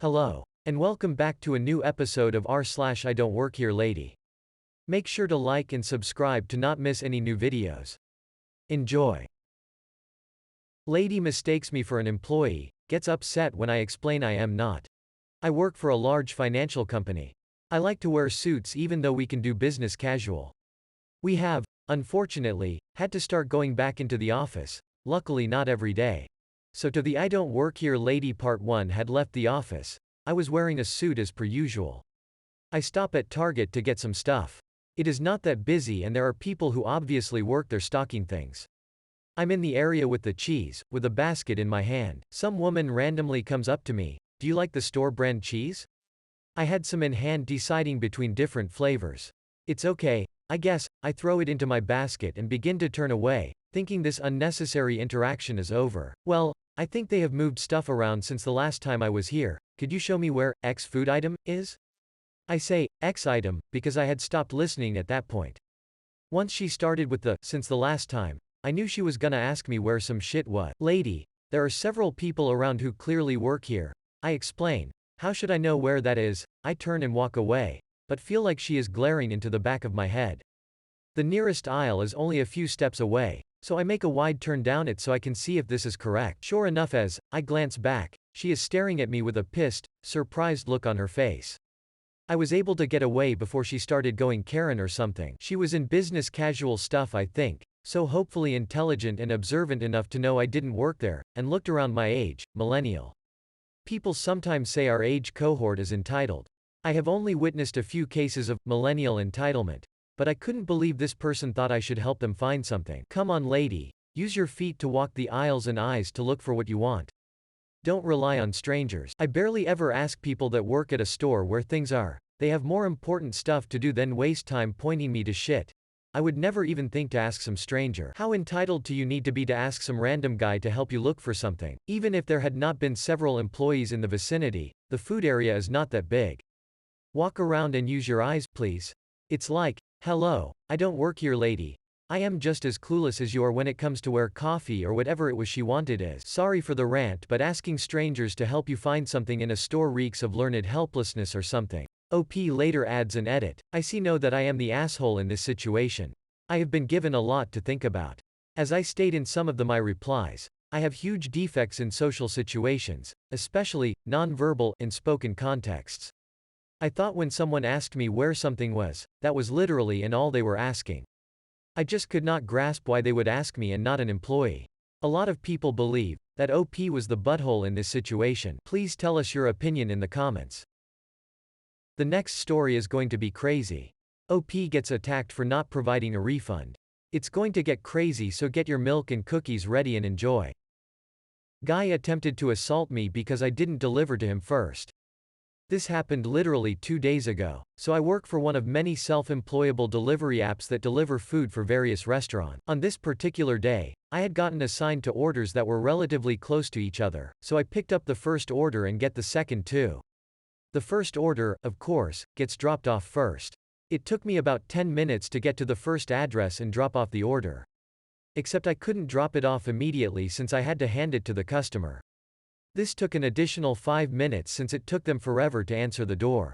Hello, and welcome back to a new episode of r/IDontWorkHereLady. Make sure to like and subscribe to not miss any new videos. Enjoy. Lady mistakes me for an employee, gets upset when I explain I am not. I work for a large financial company. I like to wear suits even though we can do business casual. We have, unfortunately, had to start going back into the office, luckily not every day. So to the I Don't Work Here Lady Part 1 had left the office. I was wearing a suit as per usual. I stop at Target to get some stuff. It is not that busy and there are people who obviously work their stocking things. I'm in the area with the cheese, with a basket in my hand. Some woman randomly comes up to me. Do you like the store brand cheese? I had some in hand deciding between different flavors. It's okay, I guess. I throw it into my basket and begin to turn away, thinking this unnecessary interaction is over. Well, I think they have moved stuff around since the last time I was here. Could you show me where X food item is? I say X item because I had stopped listening at that point. Once she started with the since the last time, I knew she was gonna ask me where some shit was. Lady, there are several people around who clearly work here. I explain. How should I know where that is? I turn and walk away, but feel like she is glaring into the back of my head. The nearest aisle is only a few steps away, so I make a wide turn down it so I can see if this is correct. Sure enough, as I glance back, she is staring at me with a pissed, surprised look on her face. I was able to get away before she started going Karen or something. She was in business casual stuff, I think, so hopefully intelligent and observant enough to know I didn't work there, and looked around my age, millennial. People sometimes say our age cohort is entitled. I have only witnessed a few cases of millennial entitlement, but I couldn't believe this person thought I should help them find something. Come on, lady, use your feet to walk the aisles and eyes to look for what you want. Don't rely on strangers. I barely ever ask people that work at a store where things are. They have more important stuff to do than waste time pointing me to shit. I would never even think to ask some stranger. How entitled do you need to be to ask some random guy to help you look for something? Even if there had not been several employees in the vicinity, the food area is not that big. Walk around and use your eyes, please. It's like, hello, I don't work here, lady. I am just as clueless as you are when it comes to where coffee or whatever it was she wanted is. Sorry for the rant, but asking strangers to help you find something in a store reeks of learned helplessness or something. OP later adds an edit. I know that I am the asshole in this situation. I have been given a lot to think about. As I state in some of my replies, I have huge defects in social situations, especially nonverbal in spoken contexts. I thought when someone asked me where something was, that was literally and all they were asking. I just could not grasp why they would ask me and not an employee. A lot of people believe that OP was the butthole in this situation. Please tell us your opinion in the comments. The next story is going to be crazy. OP gets attacked for not providing a refund. It's going to get crazy, so get your milk and cookies ready and enjoy. Guy attempted to assault me because I didn't deliver to him first. This happened literally 2 days ago. So I work for one of many self-employable delivery apps that deliver food for various restaurants. On this particular day, I had gotten assigned to orders that were relatively close to each other, so I picked up the first order and get the second too. The first order, of course, gets dropped off first. It took me about 10 minutes to get to the first address and drop off the order. Except I couldn't drop it off immediately since I had to hand it to the customer. This took an additional 5 minutes since it took them forever to answer the door.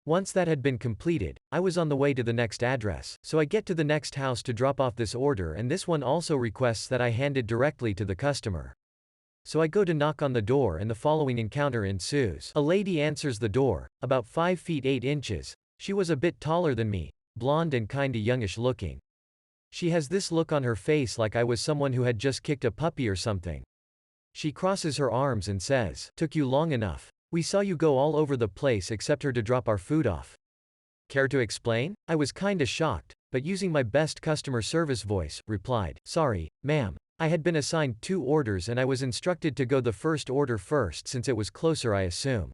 Once that had been completed, I was on the way to the next address. So I get to the next house to drop off this order, and this one also requests that I hand it directly to the customer. So I go to knock on the door and the following encounter ensues. A lady answers the door, about 5 feet 8 inches. She was a bit taller than me, blonde and kinda youngish looking. She has this look on her face like I was someone who had just kicked a puppy or something. She crosses her arms and says, "Took you long enough. We saw you go all over the place except her to drop our food off." Care to explain? I was kinda shocked, but using my best customer service voice, replied, "Sorry, ma'am. I had been assigned 2 orders and I was instructed to go the first order first since it was closer, I assume.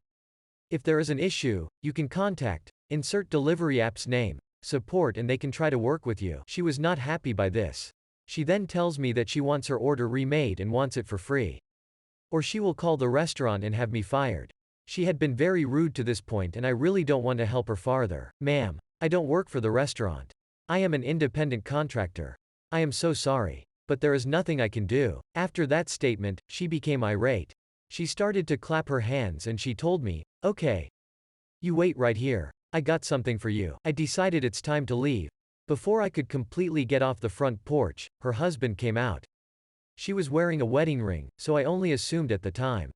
If there is an issue, you can contact, insert delivery app's name, support, and they can try to work with you." She was not happy by this. She then tells me that she wants her order remade and wants it for free. Or she will call the restaurant and have me fired. She had been very rude to this point and I really don't want to help her farther. Ma'am, I don't work for the restaurant. I am an independent contractor. I am so sorry. But there is nothing I can do. After that statement, she became irate. She started to clap her hands and she told me, "Okay. You wait right here. I got something for you." I decided it's time to leave. Before I could completely get off the front porch, her husband came out. She was wearing a wedding ring, so I only assumed at the time.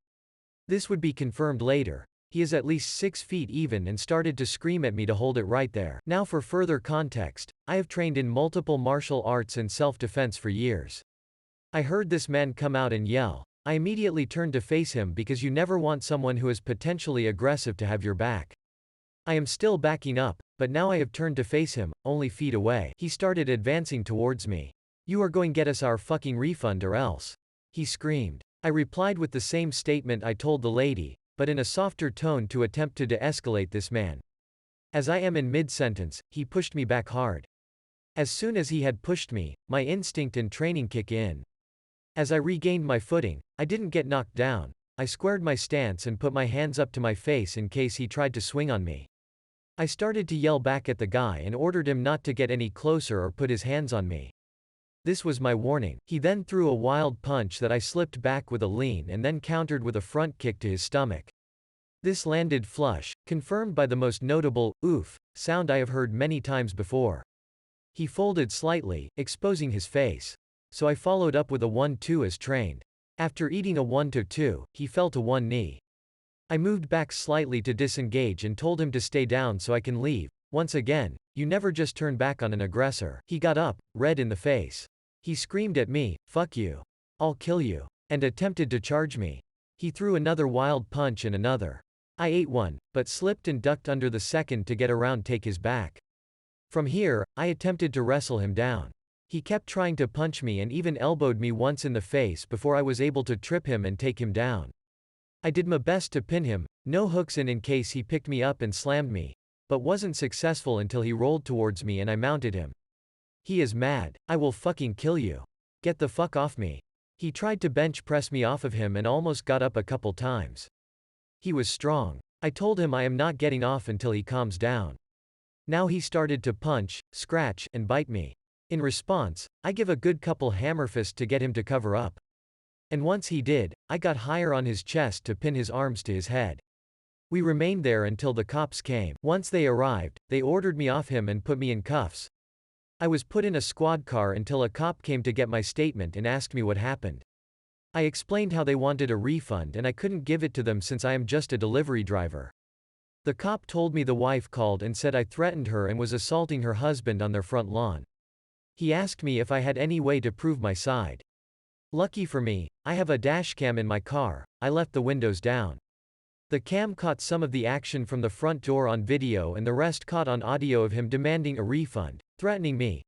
This would be confirmed later. He is at least 6 feet even and started to scream at me to hold it right there. Now for further context, I have trained in multiple martial arts and self-defense for years. I heard this man come out and yell. I immediately turned to face him because you never want someone who is potentially aggressive to have your back. I am still backing up, but now I have turned to face him, only feet away. He started advancing towards me. "You are going to get us our fucking refund or else," he screamed. I replied with the same statement I told the lady, but in a softer tone to attempt to de-escalate this man. As I am in mid-sentence, he pushed me back hard. As soon as he had pushed me, my instinct and training kick in. As I regained my footing, I didn't get knocked down. I squared my stance and put my hands up to my face in case he tried to swing on me. I started to yell back at the guy and ordered him not to get any closer or put his hands on me. This was my warning. He then threw a wild punch that I slipped back with a lean and then countered with a front kick to his stomach. This landed flush, confirmed by the most notable, oof, sound I have heard many times before. He folded slightly, exposing his face. So I followed up with a 1-2 as trained. After eating a 1-2, he fell to one knee. I moved back slightly to disengage and told him to stay down so I can leave. Once again, you never just turn back on an aggressor. He got up, red in the face. He screamed at me, "Fuck you. I'll kill you," and attempted to charge me. He threw another wild punch and another. I ate one, but slipped and ducked under the second to get around take his back. From here, I attempted to wrestle him down. He kept trying to punch me and even elbowed me once in the face before I was able to trip him and take him down. I did my best to pin him, no hooks in case he picked me up and slammed me, but wasn't successful until he rolled towards me and I mounted him. He is mad. "I will fucking kill you. Get the fuck off me." He tried to bench press me off of him and almost got up a couple times. He was strong. I told him I am not getting off until he calms down. Now he started to punch, scratch, and bite me. In response, I give a good couple hammer fists to get him to cover up. And once he did, I got higher on his chest to pin his arms to his head. We remained there until the cops came. Once they arrived, they ordered me off him and put me in cuffs. I was put in a squad car until a cop came to get my statement and asked me what happened. I explained how they wanted a refund and I couldn't give it to them since I am just a delivery driver. The cop told me the wife called and said I threatened her and was assaulting her husband on their front lawn. He asked me if I had any way to prove my side. Lucky for me, I have a dashcam in my car. I left the windows down. The cam caught some of the action from the front door on video and the rest caught on audio of him demanding a refund, threatening me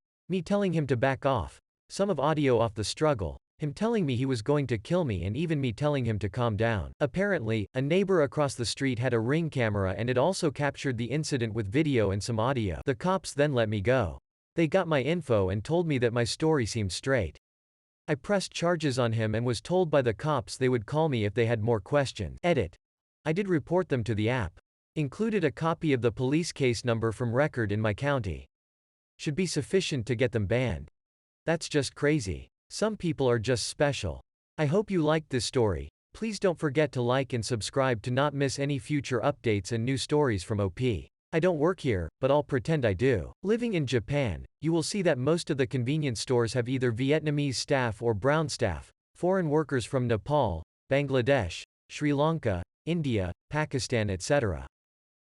telling him to back off, some of audio off the struggle, him telling me he was going to kill me and even me telling him to calm down. Apparently, a neighbor across the street had a Ring camera and it also captured the incident with video and some audio. The cops then let me go. They got my info and told me that my story seemed straight. I pressed charges on him and was told by the cops they would call me if they had more questions. Edit. I did report them to the app. Included a copy of the police case number from record in my county. Should be sufficient to get them banned. That's just crazy. Some people are just special. I hope you liked this story. Please don't forget to like and subscribe to not miss any future updates and new stories from OP. I don't work here, but I'll pretend I do. Living in Japan, you will see that most of the convenience stores have either Vietnamese staff or brown staff, foreign workers from Nepal, Bangladesh, Sri Lanka, India, Pakistan, etc.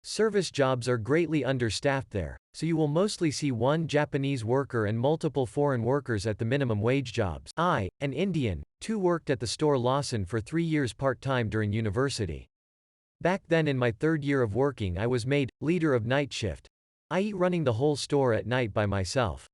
Service jobs are greatly understaffed there, so you will mostly see one Japanese worker and multiple foreign workers at the minimum wage jobs. I, an Indian, too worked at the store Lawson for 3 years part-time during university. Back then in my 3rd year of working I was made leader of night shift, i.e. running the whole store at night by myself.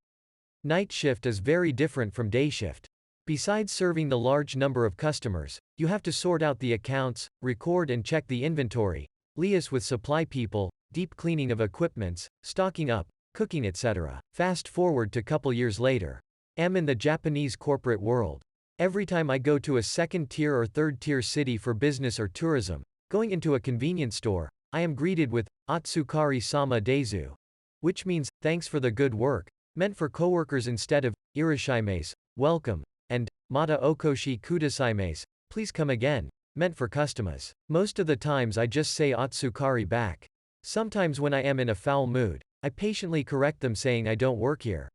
Night shift is very different from day shift. Besides serving the large number of customers, you have to sort out the accounts, record and check the inventory, liaise with supply people, deep cleaning of equipments, stocking up, cooking etc. Fast forward to couple years later. I'm in the Japanese corporate world. Every time I go to a 2nd tier or 3rd tier city for business or tourism, going into a convenience store, I am greeted with, Otsukari-sama desu, which means, thanks for the good work, meant for coworkers instead of, irashimasu, welcome, and, mata okoshi kudasaimasu, please come again, meant for customers. Most of the times I just say Otsukari back. Sometimes when I am in a foul mood, I patiently correct them saying I don't work here.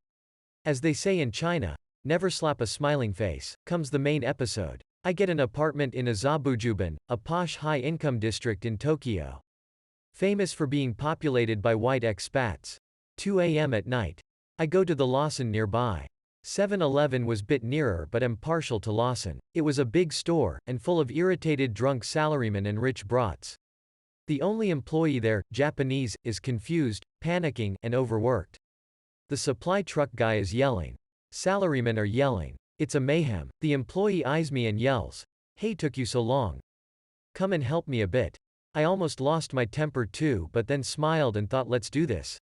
As they say in China, never slap a smiling face. Comes the main episode. I get an apartment in Azabujuban, a posh high-income district in Tokyo. Famous for being populated by white expats. 2 a.m. at night. I go to the Lawson nearby. 7-Eleven was bit nearer but am partial to Lawson. It was a big store, and full of irritated drunk salarymen and rich brats. The only employee there, Japanese, is confused, panicking, and overworked. The supply truck guy is yelling. Salarymen are yelling. It's a mayhem. The employee eyes me and yells, "Hey, took you so long. Come and help me a bit." I almost lost my temper too, but then smiled and thought, let's do this.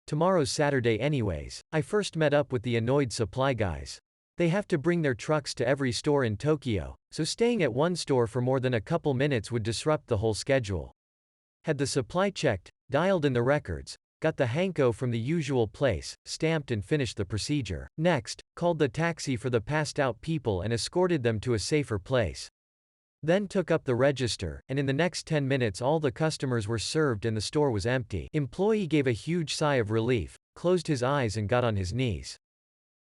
Tomorrow's Saturday anyways. I first met up with the annoyed supply guys. They have to bring their trucks to every store in Tokyo, so staying at one store for more than a couple minutes would disrupt the whole schedule. Had the supply checked, dialed in the records, got the hanko from the usual place, stamped and finished the procedure. Next, called the taxi for the passed out people and escorted them to a safer place. Then took up the register, and in the next 10 minutes all the customers were served and the store was empty. Employee gave a huge sigh of relief, closed his eyes and got on his knees.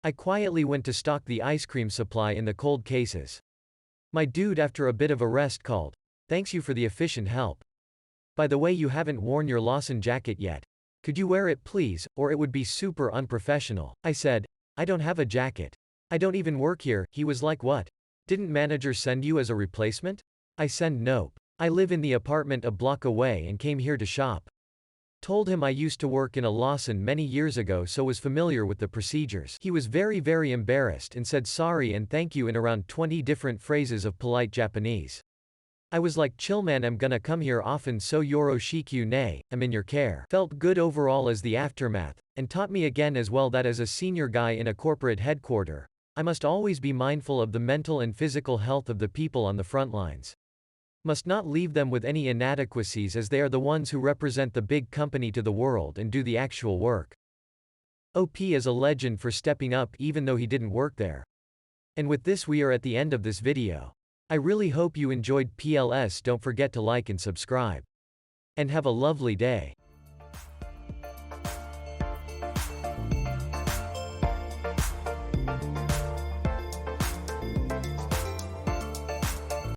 I quietly went to stock the ice cream supply in the cold cases. My dude after a bit of a rest called, "Thanks you for the efficient help. By the way, you haven't worn your Lawson jacket yet. Could you wear it please, or it would be super unprofessional." I said, "I don't have a jacket. I don't even work here." He was like, "What? Didn't manager send you as a replacement?" I said, "Nope. I live in the apartment a block away and came here to shop." Told him I used to work in a Lawson many years ago so was familiar with the procedures. He was very embarrassed and said sorry and thank you in around 20 different phrases of polite Japanese. I was like, chill man, I'm gonna come here often so yoroshiku ne, I'm in your care. Felt good overall as the aftermath, and taught me again as well that as a senior guy in a corporate headquarter, I must always be mindful of the mental and physical health of the people on the front lines. Must not leave them with any inadequacies as they are the ones who represent the big company to the world and do the actual work. OP is a legend for stepping up even though he didn't work there. And with this we are at the end of this video. I really hope you enjoyed. PLS, don't forget to like and subscribe. And have a lovely day.